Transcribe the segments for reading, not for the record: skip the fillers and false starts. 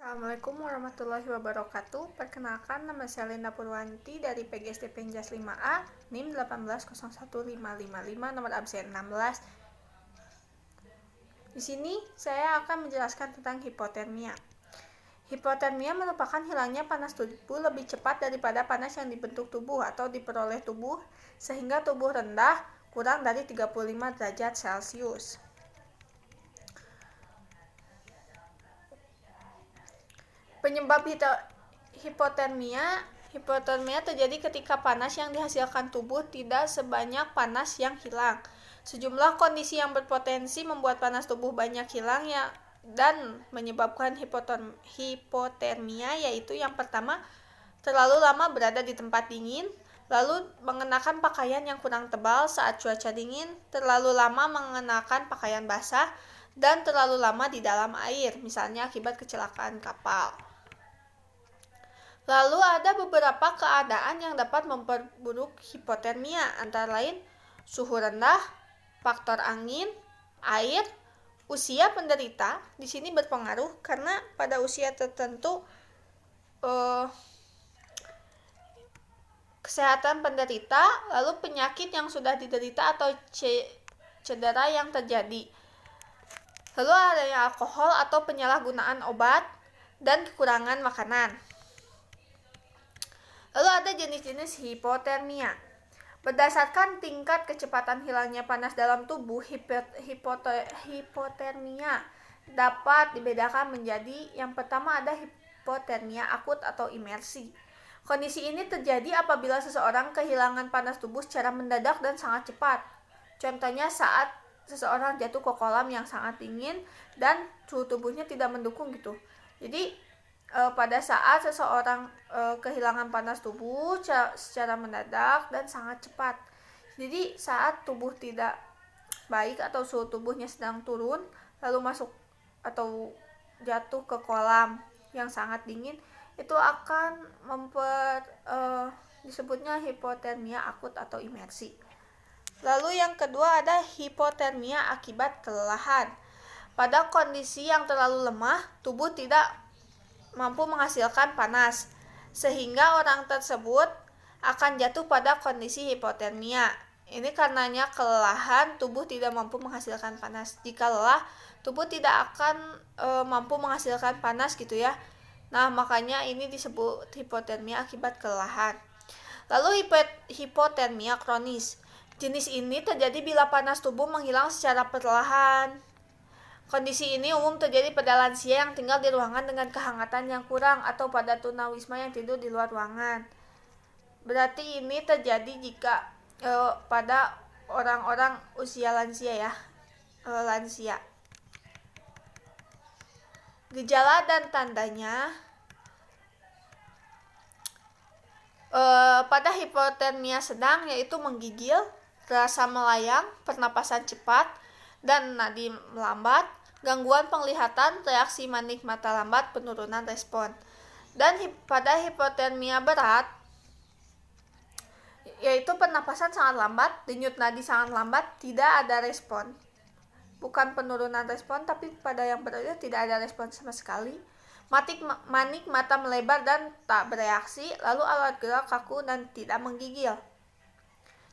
Assalamualaikum warahmatullahi wabarakatuh. Perkenalkan, nama saya Linda Purwanti dari PGSD Penjas 5A, NIM 1801555, nomor absen 16. Di sini saya akan menjelaskan tentang hipotermia. Hipotermia merupakan hilangnya panas tubuh lebih cepat daripada panas yang dibentuk tubuh atau diperoleh tubuh, sehingga tubuh rendah kurang dari 35 derajat Celcius. Penyebab hipotermia terjadi ketika panas yang dihasilkan tubuh tidak sebanyak panas yang hilang. Sejumlah kondisi yang berpotensi membuat panas tubuh banyak hilang dan menyebabkan hipotermia, yaitu yang pertama, terlalu lama berada di tempat dingin, lalu mengenakan pakaian yang kurang tebal saat cuaca dingin, terlalu lama mengenakan pakaian basah, dan terlalu lama di dalam air, misalnya akibat kecelakaan kapal. Lalu ada beberapa keadaan yang dapat memperburuk hipotermia, antara lain suhu rendah, faktor angin, air, usia penderita. Di sini berpengaruh karena pada usia tertentu kesehatan penderita, lalu penyakit yang sudah diderita atau cedera yang terjadi. Lalu adanya alkohol atau penyalahgunaan obat dan kekurangan makanan. Lalu ada jenis-jenis hipotermia. Berdasarkan tingkat kecepatan hilangnya panas dalam tubuh, hipotermia dapat dibedakan menjadi, yang pertama ada hipotermia akut atau imersi. Kondisi ini terjadi apabila seseorang kehilangan panas tubuh secara mendadak dan sangat cepat. Contohnya saat seseorang jatuh ke kolam yang sangat dingin dan suhu tubuhnya tidak mendukung gitu. Jadi pada saat seseorang kehilangan panas tubuh secara mendadak dan sangat cepat. Jadi saat tubuh tidak baik atau suhu tubuhnya sedang turun, lalu masuk atau jatuh ke kolam yang sangat dingin, itu akan disebutnya hipotermia akut atau imersi. Lalu yang kedua ada hipotermia akibat kelelahan. Pada kondisi yang terlalu lemah, tubuh tidak mampu menghasilkan panas, sehingga orang tersebut akan jatuh pada kondisi hipotermia. Ini karenanya kelelahan, tubuh tidak mampu menghasilkan panas. Jika lelah, tubuh tidak akan mampu menghasilkan panas gitu ya. Nah, makanya ini disebut hipotermia akibat kelelahan. Lalu hipotermia kronis. Jenis ini terjadi bila panas tubuh menghilang secara perlahan. Kondisi ini umum terjadi pada lansia yang tinggal di ruangan dengan kehangatan yang kurang atau pada tunawisma yang tidur di luar ruangan. Berarti ini terjadi jika pada orang-orang usia lansia ya, lansia. Gejala dan tandanya pada hipotermia sedang yaitu menggigil, rasa melayang, pernapasan cepat, dan nadi melambat, gangguan penglihatan, reaksi manik mata lambat, penurunan respon. Dan pada hipotermia berat, yaitu pernapasan sangat lambat, denyut nadi sangat lambat, tidak ada respon. Bukan penurunan respon, tapi pada yang berat tidak ada respon sama sekali. Manik mata melebar dan tak bereaksi, lalu alat gerak kaku dan tidak menggigil.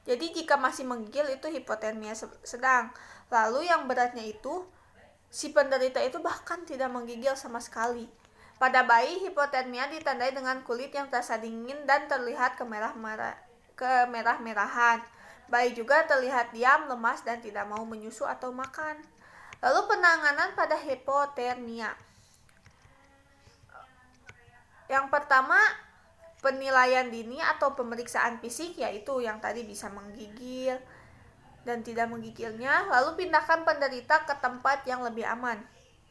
Jadi jika masih menggigil itu hipotermia sedang. Lalu yang beratnya itu, si penderita itu bahkan tidak menggigil sama sekali. Pada bayi, hipotermia ditandai dengan kulit yang terasa dingin dan terlihat kemerah-merahan. Bayi juga terlihat diam, lemas, dan tidak mau menyusu atau makan. Lalu penanganan pada hipotermia. Yang pertama, penilaian dini atau pemeriksaan fisik, yaitu yang tadi bisa menggigil dan tidak menggigilnya. Lalu pindahkan penderita ke tempat yang lebih aman.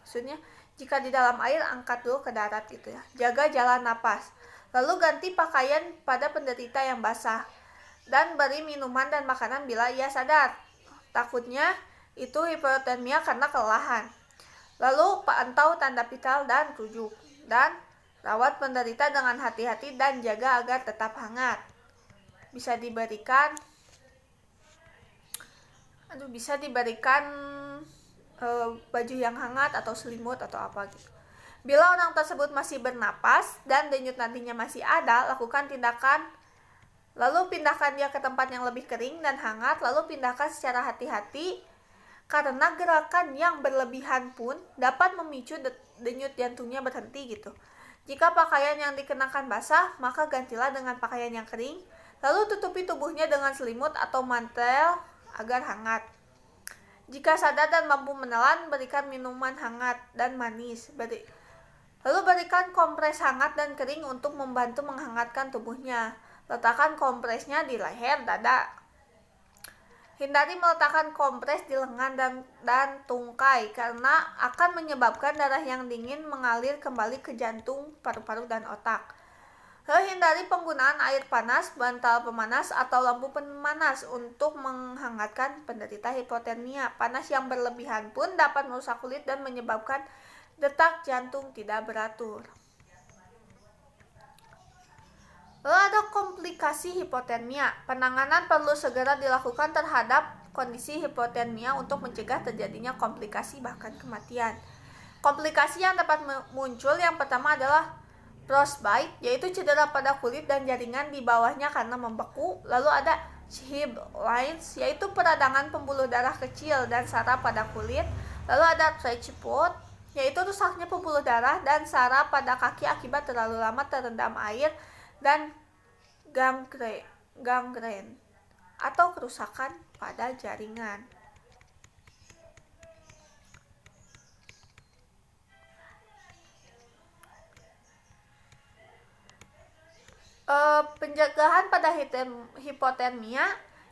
Maksudnya jika di dalam air, angkat dulu ke darat gitu ya. Jaga jalan napas. Lalu ganti pakaian pada penderita yang basah dan beri minuman dan makanan bila ia sadar. Takutnya itu hipotermia karena kelelahan. Lalu pantau tanda vital dan rujuk, dan rawat penderita dengan hati-hati dan jaga agar tetap hangat. Bisa diberikan baju yang hangat atau selimut atau apa gitu. Bila orang tersebut masih bernapas dan denyut nadinya masih ada, lakukan tindakan lalu pindahkan dia ke tempat yang lebih kering dan hangat, lalu pindahkan secara hati-hati karena gerakan yang berlebihan pun dapat memicu denyut jantungnya berhenti gitu. Jika pakaian yang dikenakan basah, maka gantilah dengan pakaian yang kering, lalu tutupi tubuhnya dengan selimut atau mantel agar hangat. Jika sadar dan mampu menelan, berikan minuman hangat dan manis. Lalu berikan kompres hangat dan kering untuk membantu menghangatkan tubuhnya. Letakkan kompresnya di leher, dada. Hindari meletakkan kompres di lengan dan tungkai karena akan menyebabkan darah yang dingin mengalir kembali ke jantung, paru-paru, dan otak. Lalu hindari penggunaan air panas, bantal pemanas, atau lampu pemanas untuk menghangatkan penderita hipotermia. Panas yang berlebihan pun dapat merusak kulit dan menyebabkan detak jantung tidak beratur. Lalu ada komplikasi hipotermia. Penanganan perlu segera dilakukan terhadap kondisi hipotermia untuk mencegah terjadinya komplikasi bahkan kematian. Komplikasi yang dapat muncul yang pertama adalah frostbite, yaitu cedera pada kulit dan jaringan di bawahnya karena membeku. Lalu ada Hib lines, yaitu peradangan pembuluh darah kecil dan saraf pada kulit. Lalu ada trench foot, yaitu rusaknya pembuluh darah dan saraf pada kaki akibat terlalu lama terendam air, dan gangren atau kerusakan pada jaringan. Pencegahan pada hipotermia,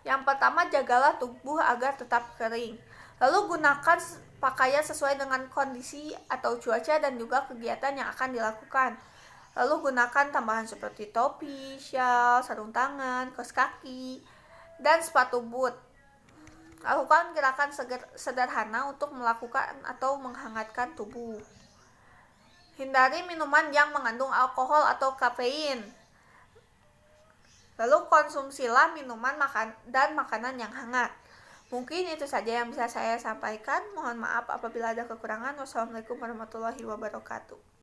yang pertama, jagalah tubuh agar tetap kering. Lalu gunakan pakaian sesuai dengan kondisi atau cuaca dan juga kegiatan yang akan dilakukan. Lalu gunakan tambahan seperti topi, syal, sarung tangan, kaos kaki, dan sepatu boot. Lakukan gerakan sederhana untuk melakukan atau menghangatkan tubuh. Hindari minuman yang mengandung alkohol atau kafein. Lalu konsumsilah minuman dan makanan yang hangat. Mungkin itu saja yang bisa saya sampaikan. Mohon maaf apabila ada kekurangan. Wassalamualaikum warahmatullahi wabarakatuh.